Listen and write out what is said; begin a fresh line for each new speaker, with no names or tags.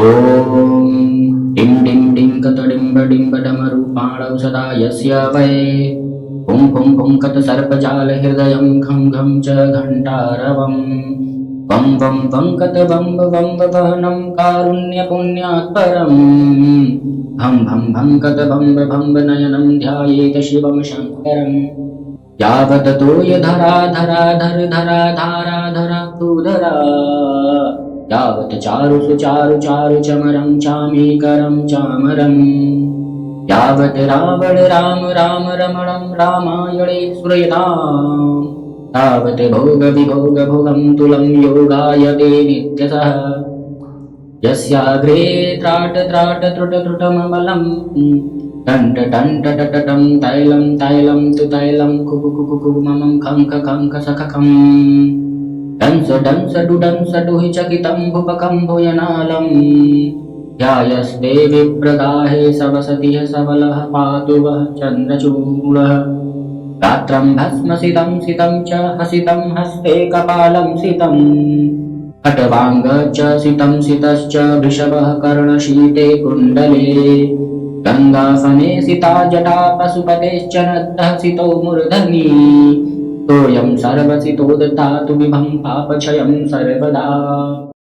ॐ डिं डिं डिं कतडिम्ब डिम्ब डमरूपाणौ सदा यस्य वै पुं पुं पुं कत सर्पजालहृदयं घं घं च घण्टारवम् वं वं वं कत वम्ब वम्ब वहनं कारुण्यपुण्यात्परम् भं भं भं कत भम्ब भम्ब नयनं ध्यायेत शिवं शङ्करम् यावत् तोयधरा धरा धर धरा धारा धरा धरा यावत् चारु सुचारु चारु चमरं चामीकरं चामरम् यावत् रावण राम राम रमणं रामायणे स्मृताम् तावत् भोग विभोग भोगं तुलं योगायते नित्यशः यस्याग्रे त्राट त्राट त्रुट त्रुटममलं टंट टंट टटटं तैलं तैलं तु तैलं कुकु कुकु कुकुममं खंक खंक सखखं डंस डंस डुडंस डुहि चकितं भुपकं भुयनालं ध्यायस्ते विप्रगाहे सवसतिः सबलः पातु वः चन्द्रचूडः गात्रं भस्मसितं सितं च हसितं हस्ते कपालं सितं खट्वाङ्ग च सितं सितश्च वृषभः कर्णशीते कुण्डले गङ्गासने सिता जटा पशुपतेश्च नद्धः सितो मूर्धनि तोयं सर्वसितो दत्तातु विभं पापक्षयं सर्वदा।